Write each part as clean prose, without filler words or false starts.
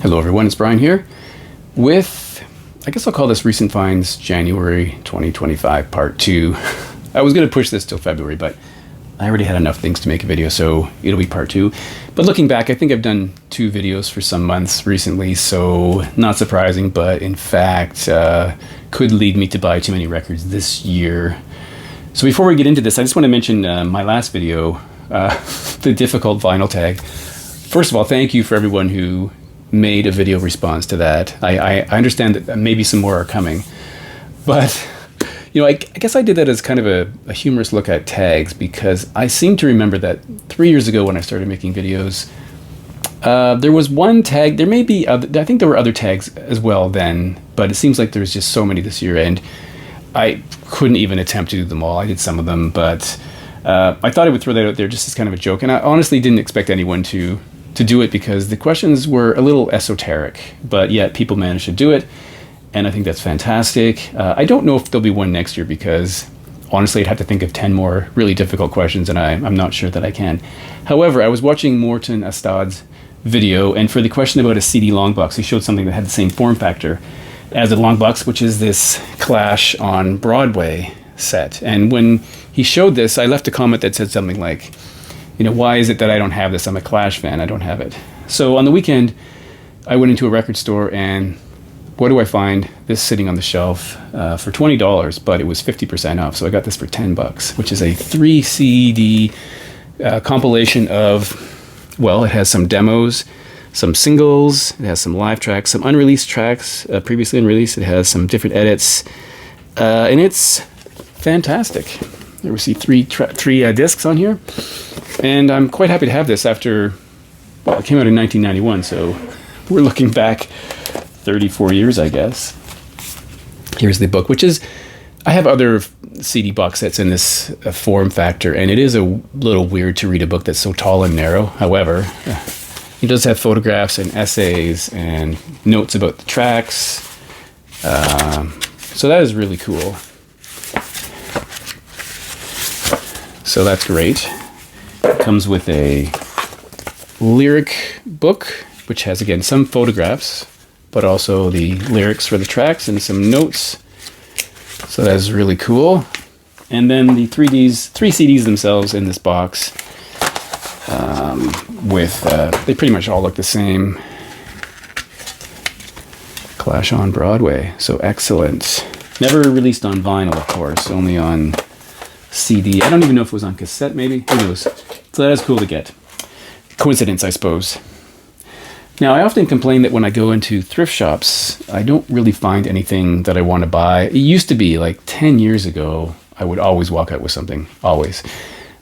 Hello everyone, it's Brian here with, I guess I'll call this Recent Finds January 2025 Part 2. I was going to push this till February, but I already had enough things to make a video, so it'll be Part 2. But looking back, I think I've done 2 videos for some months recently, so not surprising, but in fact, could lead me to buy too many records this year. So before we get into this, I just want to mention my last video, the difficult vinyl tag. First of all, thank you for everyone who made a video response to that. I understand that maybe some more are coming, but you know, I guess I did that as kind of a humorous look at tags, because I seem to remember that 3 years ago when I started making videos, there was one tag. There may be other, I think there were other tags as well then, but it seems like there's just so many this year, and I couldn't even attempt to do them all. I did some of them, but I thought I would throw that out there just as kind of a joke, and I honestly didn't expect anyone to do it, because the questions were a little esoteric, but yet people managed to do it, and I think that's fantastic. I don't know if there'll be one next year, because honestly I'd have to think of 10 more really difficult questions, and I'm not sure that I can. However, I was watching Morten Astad's video, and for the question about a CD long box, he showed something that had the same form factor as a long box, which is this Clash on Broadway set. And when he showed this, I left a comment that said something like, you know, why is it that I don't have this? I'm a Clash fan, I don't have it. So on the weekend, I went into a record store, and what do I find? This sitting on the shelf for $20, but it was 50% off. So I got this for $10, which is a 3 CD compilation of, well, it has some demos, some singles, it has some live tracks, some unreleased tracks, previously unreleased. It has some different edits, and it's fantastic. There we see three discs on here. And I'm quite happy to have this after, well, it came out in 1991, so we're looking back 34 years, I guess. Here's the book, which is, I have other CD box sets in this form factor, and it is a little weird to read a book that's so tall and narrow. However, it does have photographs and essays and notes about the tracks. So that is really cool. So that's great. It comes with a lyric book, which has, again, some photographs, but also the lyrics for the tracks and some notes. So that is really cool. And then the 3 CDs themselves in this box, they pretty much all look the same. Clash on Broadway, so excellent. Never released on vinyl, of course, only on CD. I don't even know if it was on cassette, maybe. Who knows? So that is cool to get. Coincidence, I suppose. Now, I often complain that when I go into thrift shops, I don't really find anything that I want to buy. It used to be like 10 years ago, I would always walk out with something, always.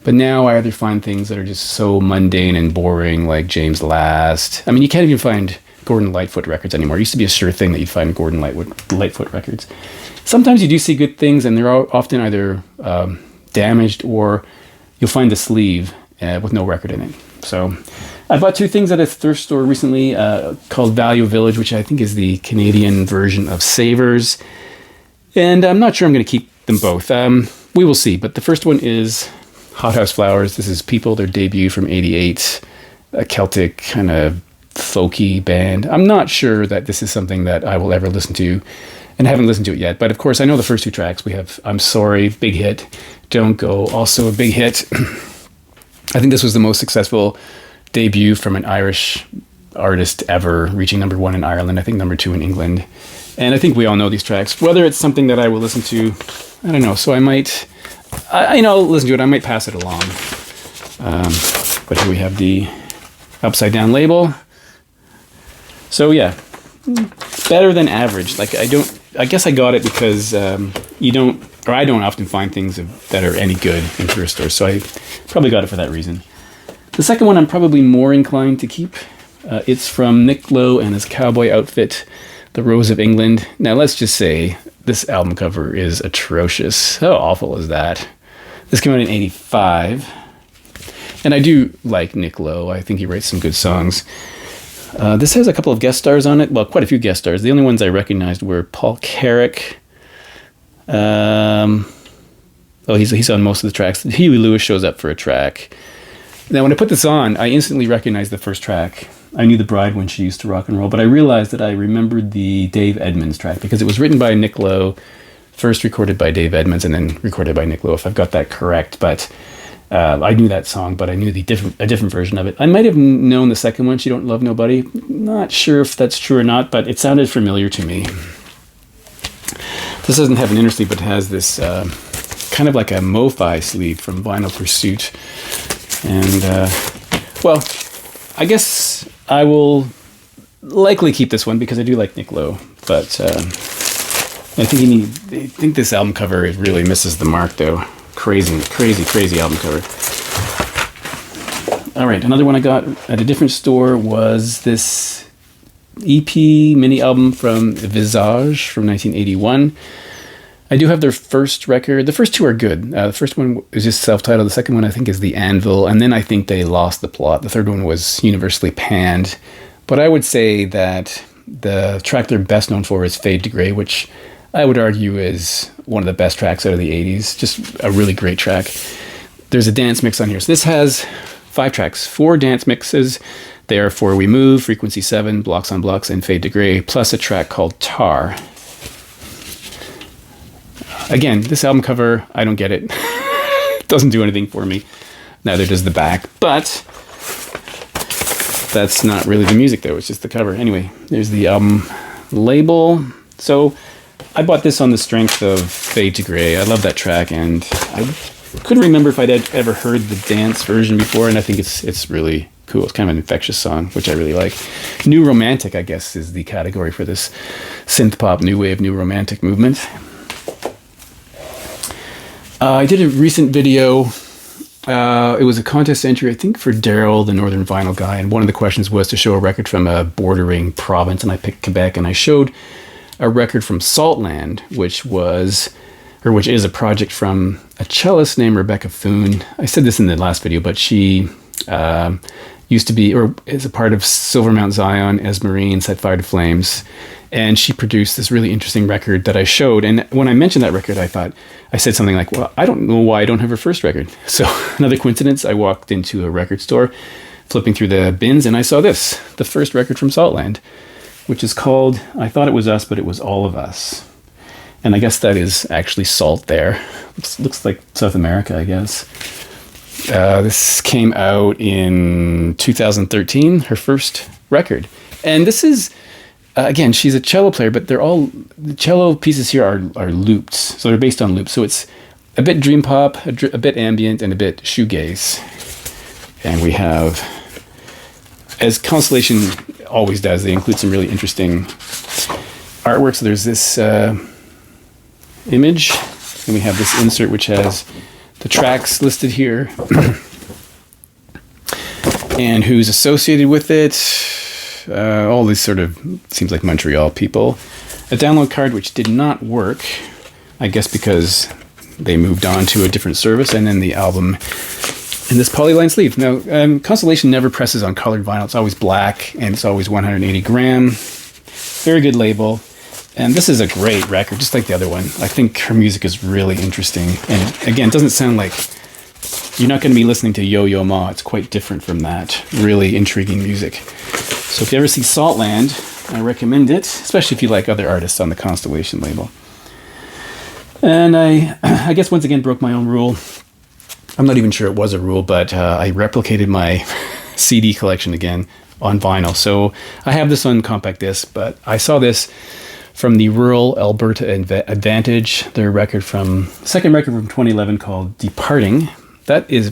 But now I either find things that are just so mundane and boring, like James Last. I mean, you can't even find Gordon Lightfoot records anymore. It used to be a sure thing that you'd find Gordon Lightfoot records. Sometimes you do see good things, and they're often either damaged, or you'll find the sleeve with no record in it. So I bought 2 things at a thrift store recently called Value Village, which I think is the Canadian version of Savers. And I'm not sure I'm going to keep them both. We will see. But the first one is Hothouse Flowers. This is People, their debut from '88, a Celtic kind of folky band. I'm not sure that this is something that I will ever listen to, and haven't listened to it yet. But of course, I know the first 2 tracks. We have I'm Sorry, big hit. Don't Go, also a big hit. I think this was the most successful debut from an Irish artist ever, reaching #1 in Ireland, I think #2 in England. And I think we all know these tracks. Whether it's something that I will listen to, I don't know. So I might, I'll listen to it. I might pass it along. But here we have the upside down label. So yeah, better than average. Like I guess I got it because I don't often find things that are any good in thrift stores, so I probably got it for that reason. The second one I'm probably more inclined to keep. It's from Nick Lowe and his cowboy outfit, The Rose of England. Now let's just say this album cover is atrocious. How awful is that? This came out in '85, and I do like Nick Lowe. I think he writes some good songs. This has a couple of guest stars on it. Well, quite a few guest stars. The only ones I recognized were Paul Carrack. He's on most of the tracks. Huey Lewis shows up for a track. Now, when I put this on, I instantly recognized the first track. I knew the bride when she used to rock and roll, but I realized that I remembered the Dave Edmunds track because it was written by Nick Lowe, first recorded by Dave Edmunds, and then recorded by Nick Lowe, if I've got that correct. But I knew that song, but I knew a different version of it. I might have known the second one, She Don't Love Nobody. Not sure if that's true or not, but it sounded familiar to me. This doesn't have an inner sleeve, but it has this kind of like a MoFi sleeve from Vinyl Pursuit. And, well, I guess I will likely keep this one because I do like Nick Lowe. But I think this album cover really misses the mark, though. Crazy album cover. All right, another one I got at a different store was this EP mini album from Visage from 1981. I do have their first record. The first two are good. The first one is just self-titled. The second one, I think, is The Anvil. And then I think they lost the plot. The third one was universally panned. But I would say that the track they're best known for is Fade to Grey, which I would argue is one of the best tracks out of the 80s. Just a really great track. There's a dance mix on here. So this has 5 tracks, 4 dance mixes. They are for We Move, Frequency 7, Blocks on Blocks, and Fade to Grey, plus a track called Tar. Again, this album cover, I don't get it. It doesn't do anything for me. Neither does the back, but that's not really the music, though. It's just the cover. Anyway, there's the album label. So I bought this on the strength of Fade to Grey. I love that track, and I couldn't remember if I'd ever heard the dance version before, and I think it's really cool. It's kind of an infectious song, which I really like. New Romantic, I guess, is the category for this synth pop, new wave, new romantic movement. I did a recent video. It was a contest entry, I think, for Daryl, the Northern Vinyl guy, and one of the questions was to show a record from a bordering province, and I picked Quebec, and I showed a record from Saltland, which is a project from a cellist named Rebecca Foon. I said this in the last video, but she used to be, or is a part of Silver Mount Zion, Esmerine, Set Fire to Flames, and she produced this really interesting record that I showed. And when I mentioned that record, I said something like, well, I don't know why I don't have her first record. So another coincidence, I walked into a record store, flipping through the bins, and I saw this, the first record from Saltland, which is called, I thought it was us, but it was All of Us. And I guess that is actually salt there. Looks like South America, I guess. This came out in 2013, her first record. And this is, again, she's a cello player, but the cello pieces here are looped. So they're based on loops. So it's a bit dream pop, a bit ambient, and a bit shoegaze. And we have, as Constellation always does, they include some really interesting artwork. So there's this image, and we have this insert which has the tracks listed here and who's associated with it. All these sort of, seems like Montreal people. A download card which did not work, I guess because they moved on to a different service, and then the album in this polyline sleeve. Now, Constellation never presses on colored vinyl. It's always black, and it's always 180 gram. Very good label. And this is a great record, just like the other one. I think her music is really interesting. And again, it doesn't sound like, you're not going to be listening to Yo-Yo Ma. It's quite different from that. Really intriguing music. So if you ever see Saltland, I recommend it, especially if you like other artists on the Constellation label. And I guess once again broke my own rule. I'm not even sure it was a rule, but I replicated my CD collection again on vinyl. So I have this on compact disc, but I saw this from the Rural Alberta Advantage, their second record from 2011 called Departing. That is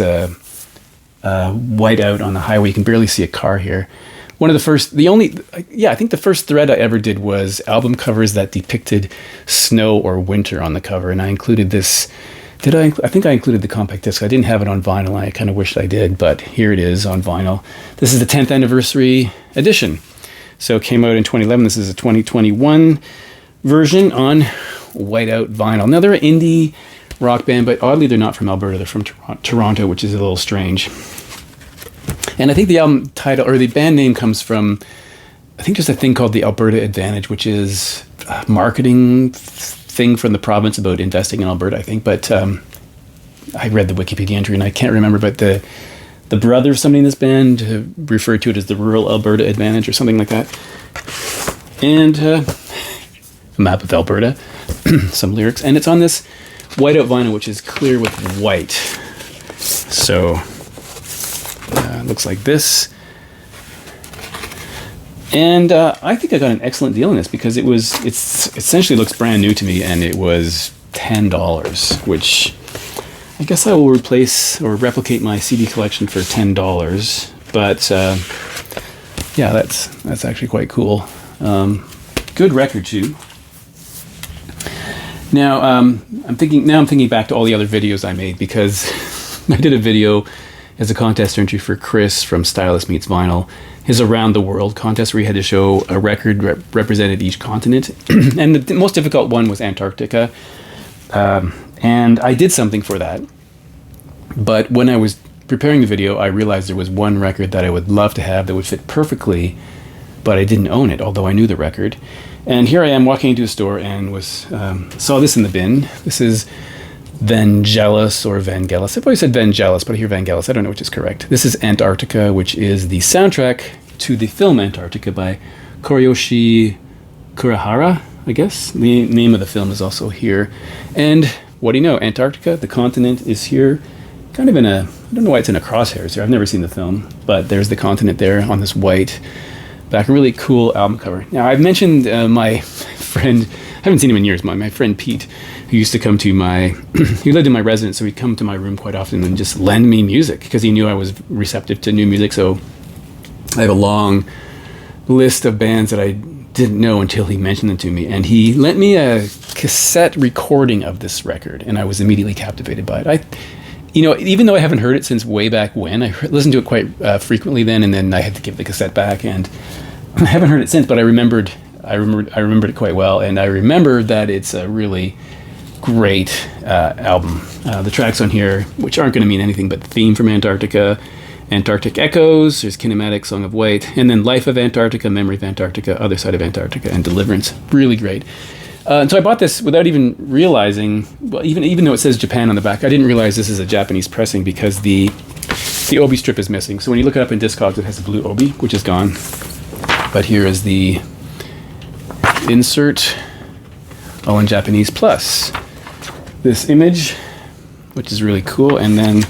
a whiteout on the highway. You can barely see a car here. I think the first thread I ever did was album covers that depicted snow or winter on the cover, and I included this. I think I included the compact disc. I didn't have it on vinyl. I kind of wished I did, but here it is on vinyl. This is the 10th anniversary edition. So it came out in 2011. This is a 2021 version on whiteout vinyl. Now, they're an indie rock band, but oddly, they're not from Alberta. They're from Toronto, which is a little strange. And I think the album title, or the band name, comes from, I think there's a thing called the Alberta Advantage, which is a marketing thing from the province about investing in Alberta, I think. But I read the Wikipedia entry, and I can't remember, but the the brother of somebody in this band referred to it as the Rural Alberta Advantage or something like that. And a map of Alberta, some lyrics. And it's on this whiteout vinyl, which is clear with white. So it looks like this. And I think I got an excellent deal on this because it essentially looks brand new to me, and it was $10, which I guess I will replace or replicate my CD collection for $10. But yeah, that's actually quite cool. Good record too. Now I'm thinking back to all the other videos I made, because I did a video as a contest entry for Chris from Stylist Meets Vinyl, his Around the World contest, where he had to show a record represented each continent. And the most difficult one was Antarctica. And I did something for that. But when I was preparing the video, I realized there was one record that I would love to have that would fit perfectly, but I didn't own it, although I knew the record. And here I am walking into a store and saw this in the bin. This is Vangelis or Vangelis. I've always said Vangelis, but I hear Vangelis. I don't know which is correct. This is Antarctica, which is the soundtrack to the film Antarctica by Koreyoshi Kurihara, I guess. The name of the film is also here. And what do you know? Antarctica, the continent, is here. Kind of I don't know why it's in a crosshairs here. I've never seen the film, but there's the continent there on this white back. A really cool album cover. Now, I've mentioned my friend, I haven't seen him in years, my friend Pete, who used to come to he lived in my residence, so he'd come to my room quite often and just lend me music because he knew I was receptive to new music. So I have a long list of bands that I didn't know until he mentioned them to me. And he lent me a cassette recording of this record, and I was immediately captivated by it. Even though I haven't heard it since way back when, I listened to it quite frequently then, and then I had to give the cassette back, and I haven't heard it since, but I remembered it quite well, and I remember that it's a really great album. The tracks on here, which aren't going to mean anything but Theme from Antarctica, Antarctic Echoes, there's Kinematic, Song of White, and then Life of Antarctica, Memory of Antarctica, Other Side of Antarctica, and Deliverance. Really great. And so I bought this without even realizing, well, even though it says Japan on the back, I didn't realize this is a Japanese pressing because the obi strip is missing. So when you look it up in Discogs, it has a blue obi, which is gone. But here is the insert, all in Japanese, plus this image, which is really cool. And then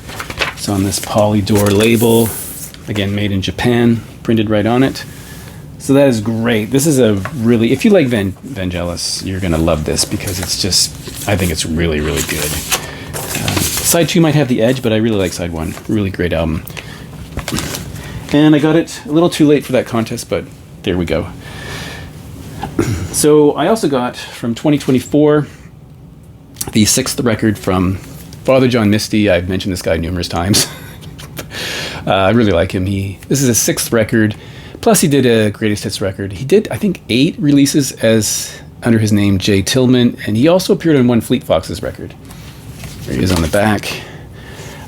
it's on this Polydor label, again, made in Japan, printed right on it. So that is great. This is if you like Vangelis, you're going to love this because I think it's really, really good. Side 2 might have the edge, but I really like side 1. Really great album. And I got it a little too late for that contest, but there we go. So I also got from 2024 the 6th record from Father John Misty. I've mentioned this guy numerous times. I really like him. This is a 6th record. Plus, he did a greatest hits record. He did, I think, 8 releases under his name, Jay Tillman, and he also appeared on one Fleet Foxes record. There he is on the back.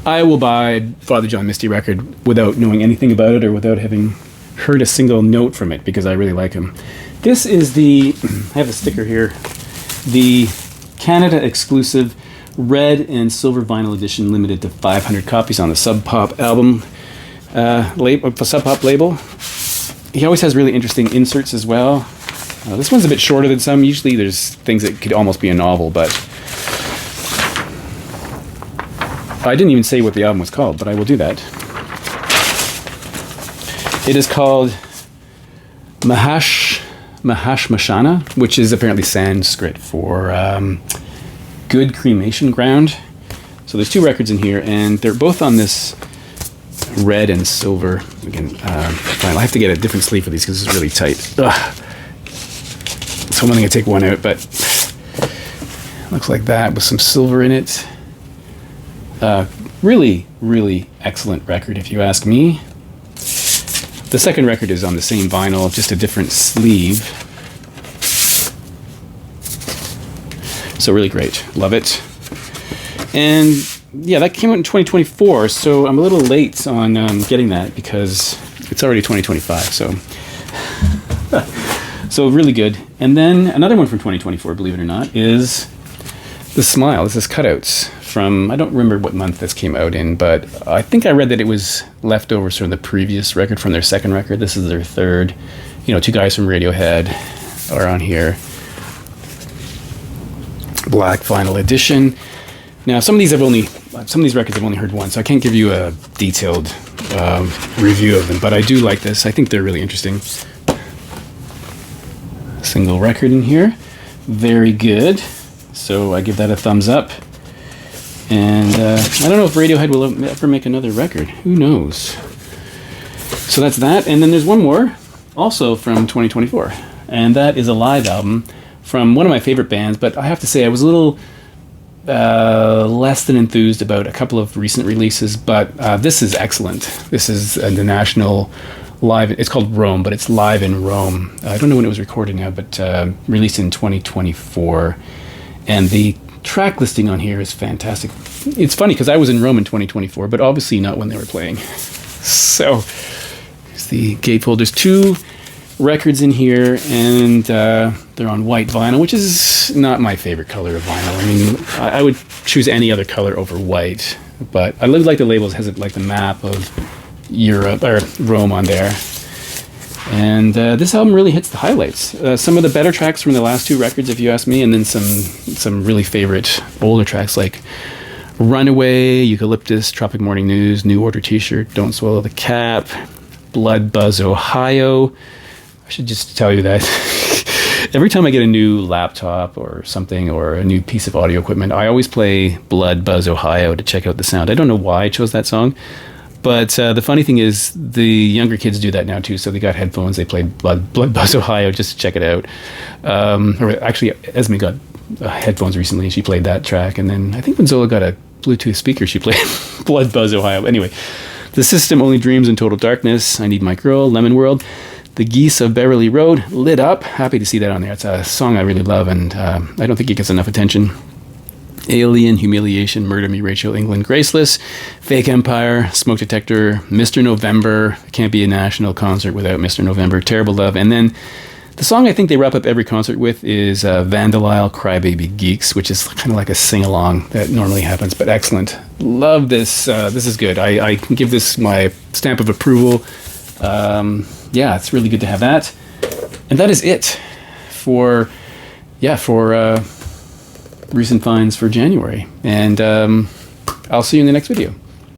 I will buy Father John Misty record without knowing anything about it or without having heard a single note from it because I really like him. This is I have a sticker here, the Canada exclusive red and silver vinyl edition, limited to 500 copies on the Sub Pop album Sub Pop label. He always has really interesting inserts as well. This one's a bit shorter than some. Usually there's things that could almost be a novel, but I didn't even say what the album was called, but I will do that. It is called Mahash Mashana, which is apparently Sanskrit for good cremation ground. So there's 2 records in here, and they're both on this red and silver. Again, fine. I have to get a different sleeve for these because it's really tight. Ugh. So I'm going to take one out, but looks like that with some silver in it. Really, really excellent record, if you ask me. The second record is on the same vinyl, just a different sleeve. So really great. Love it. And yeah, that came out in 2024, so I'm a little late on getting that because it's already 2025, so really good. And then another one from 2024, believe it or not, is The Smile. This is cutouts from, I don't remember what month this came out in, but I think I read that it was leftovers from the previous record, from their second record. This is their third. You know, two guys from Radiohead are on here. Black vinyl edition. Now, some of these records I've only heard once, so I can't give you a detailed review of them, but I do like this. I think they're really interesting. Single record in here. Very good. So I give that a thumbs up. And I don't know if Radiohead will ever make another record. Who knows? So that's that. And then there's one more, also from 2024. And that is a live album from one of my favorite bands. But I have to say, I was a little less than enthused about a couple of recent releases. But this is excellent. This is the National live. It's called Rome, but it's live in Rome. I don't know when it was recorded now, but released in 2024. And the track listing on here is fantastic. It's funny because I was in Rome in 2024, but obviously not when they were playing. So here's the gatefold. There's two records in here, and they're on white vinyl, which is not my favorite color of vinyl. I mean, I would choose any other color over white, but I like the labels. It has like the map of Europe or Rome on there. And this album really hits the highlights. Some of the better tracks from the last two records, if you ask me, and then some really favorite older tracks like Runaway, Eucalyptus, Tropic Morning News, New Order T-shirt, Don't Swallow the Cap, Blood Buzz Ohio. I should just tell you that every time I get a new laptop or something or a new piece of audio equipment, I always play Blood Buzz Ohio to check out the sound. I don't know why I chose that song. But the funny thing is, the younger kids do that now too. So they got headphones. They play Blood Buzz Ohio just to check it out. Or actually, Esme got headphones recently. She played that track. And then I think when Zola got a Bluetooth speaker, she played Blood Buzz Ohio. Anyway, The System, Only Dreams in Total Darkness, I Need My Girl, Lemon World, The Geese of Beverly Road, Lit Up. Happy to see that on there. It's a song I really love, and I don't think it gets enough attention. Alien, Humiliation, Murder Me, Rachel, England, Graceless, Fake Empire, Smoke Detector, Mr. November, Can't Be a National Concert Without Mr. November, Terrible Love, and then the song I think they wrap up every concert with is Vandalile, Crybaby Geeks, which is kind of like a sing-along that normally happens, but excellent. Love this. This is good. I can give this my stamp of approval. Yeah, it's really good to have that. And that is it for recent finds for January. And I'll see you in the next video.